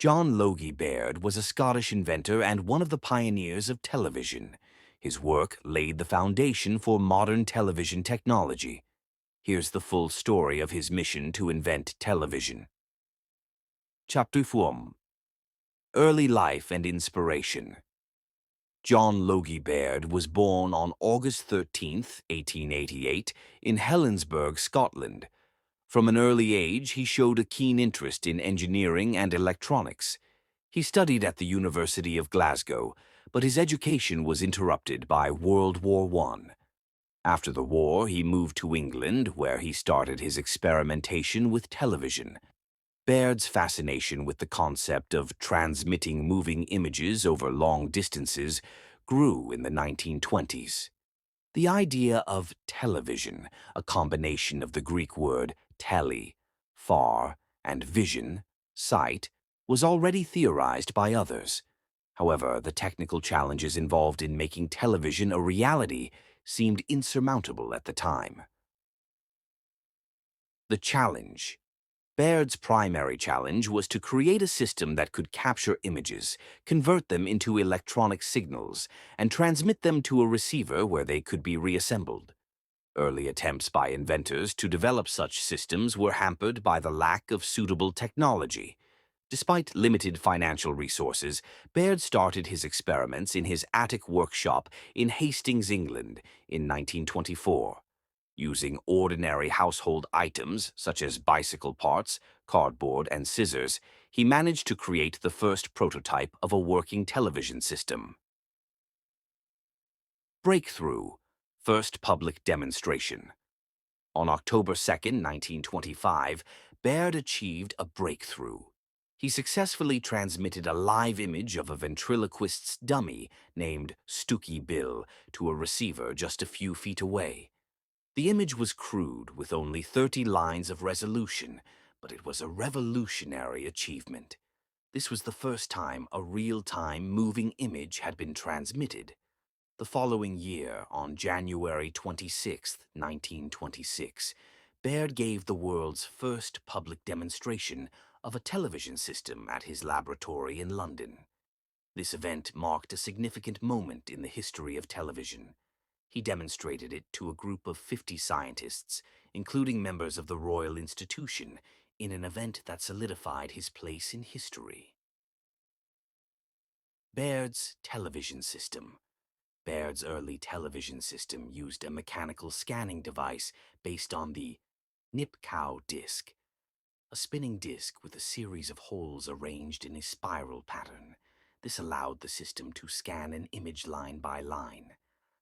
John Logie Baird was a Scottish inventor and one of the pioneers of television. His work laid the foundation for modern television technology. Here's the full story of his mission to invent television. Chapter 1. Early Life and Inspiration. John Logie Baird was born on August 13, 1888, in Helensburgh, Scotland. From an early age, he showed a keen interest in engineering and electronics. He studied at the University of Glasgow, but his education was interrupted by World War I. After the war, he moved to England, where he started his experimentation with television. Baird's fascination with the concept of transmitting moving images over long distances grew in the 1920s. The idea of television, a combination of the Greek word tele, far, and vision, sight, was already theorized by others. However, the technical challenges involved in making television a reality seemed insurmountable at the time. The challenge. Baird's primary challenge was to create a system that could capture images, convert them into electronic signals, and transmit them to a receiver where they could be reassembled. Early attempts by inventors to develop such systems were hampered by the lack of suitable technology. Despite limited financial resources, Baird started his experiments in his attic workshop in Hastings, England, in 1924. Using ordinary household items such as bicycle parts, cardboard, and scissors, he managed to create the first prototype of a working television system. Breakthrough. First public demonstration. On October 2, 1925, Baird achieved a breakthrough. He successfully transmitted a live image of a ventriloquist's dummy named Stooky Bill to a receiver just a few feet away. The image was crude, with only 30 lines of resolution, but it was a revolutionary achievement. This was the first time a real-time moving image had been transmitted. The following year, on January 26, 1926, Baird gave the world's first public demonstration of a television system at his laboratory in London. This event marked a significant moment in the history of television. He demonstrated it to a group of 50 scientists, including members of the Royal Institution, in an event that solidified his place in history. Baird's television system. Baird's early television system used a mechanical scanning device based on the Nipkow disc, a spinning disc with a series of holes arranged in a spiral pattern. This allowed the system to scan an image line by line.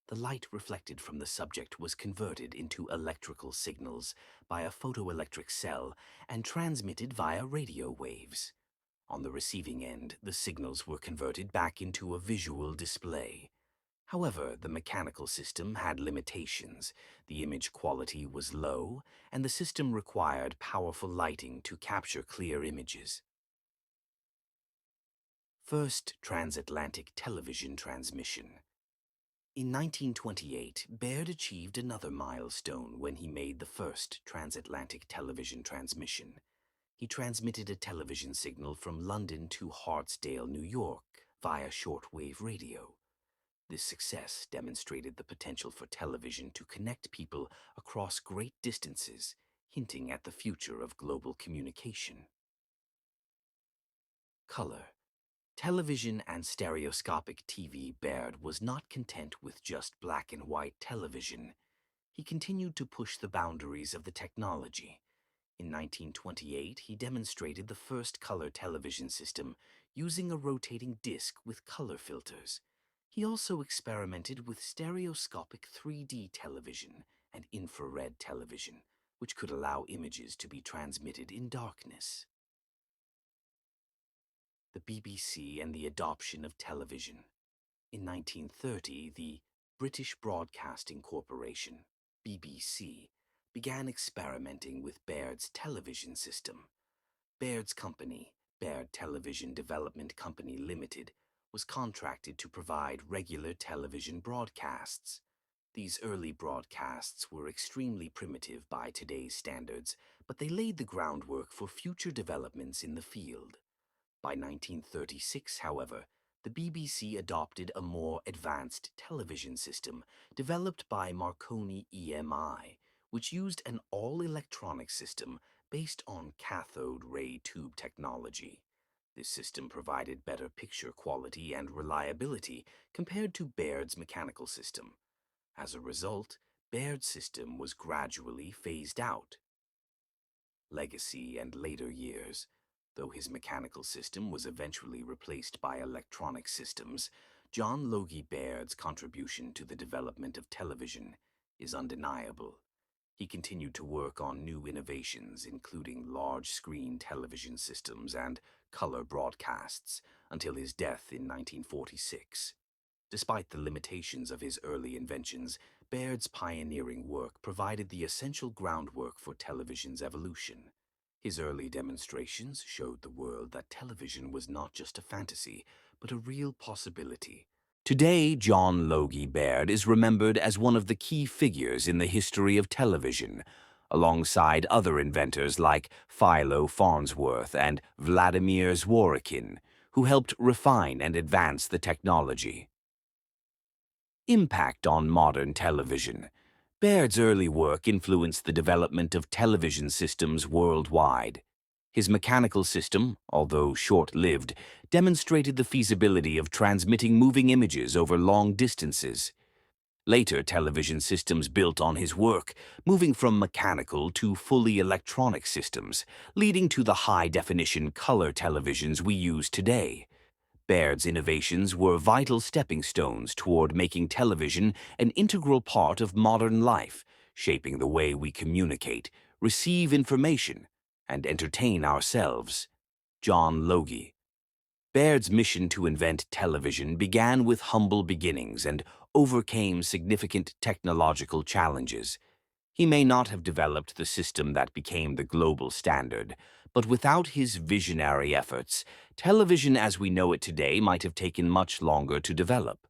The light reflected from the subject was converted into electrical signals by a photoelectric cell and transmitted via radio waves. On the receiving end, the signals were converted back into a visual display. However, the mechanical system had limitations. The image quality was low, and the system required powerful lighting to capture clear images. First transatlantic television transmission. In 1928, Baird achieved another milestone when he made the first transatlantic television transmission. He transmitted a television signal from London to Hartsdale, New York, via shortwave radio. This success demonstrated the potential for television to connect people across great distances, hinting at the future of global communication. Color. Television and stereoscopic TV. Baird was not content with just black and white television. He continued to push the boundaries of the technology. In 1928, he demonstrated the first color television system using a rotating disc with color filters. He also experimented with stereoscopic 3D television and infrared television, which could allow images to be transmitted in darkness. The BBC and the adoption of television. In 1930, the British Broadcasting Corporation, BBC, began experimenting with Baird's television system. Baird's company, Baird Television Development Company Limited, was contracted to provide regular television broadcasts. These early broadcasts were extremely primitive by today's standards, but they laid the groundwork for future developments in the field. By 1936, however, the BBC adopted a more advanced television system developed by Marconi EMI, which used an all-electronic system based on cathode ray tube technology. This system provided better picture quality and reliability compared to Baird's mechanical system. As a result, Baird's system was gradually phased out. Legacy and later years. Though his mechanical system was eventually replaced by electronic systems, John Logie Baird's contribution to the development of television is undeniable. He continued to work on new innovations, including large-screen television systems and color broadcasts, until his death in 1946. Despite the limitations of his early inventions, Baird's pioneering work provided the essential groundwork for television's evolution. His early demonstrations showed the world that television was not just a fantasy, but a real possibility. Today, John Logie Baird is remembered as one of the key figures in the history of television, alongside other inventors like Philo Farnsworth and Vladimir Zworykin, who helped refine and advance the technology. Impact on modern television. Baird's early work influenced the development of television systems worldwide. His mechanical system, although short-lived, demonstrated the feasibility of transmitting moving images over long distances. Later television systems built on his work, moving from mechanical to fully electronic systems, leading to the high-definition color televisions we use today. Baird's innovations were vital stepping stones toward making television an integral part of modern life, shaping the way we communicate, receive information, and entertain ourselves. John Logie. Baird's mission to invent television began with humble beginnings and overcame significant technological challenges. He may not have developed the system that became the global standard, but without his visionary efforts, television as we know it today might have taken much longer to develop.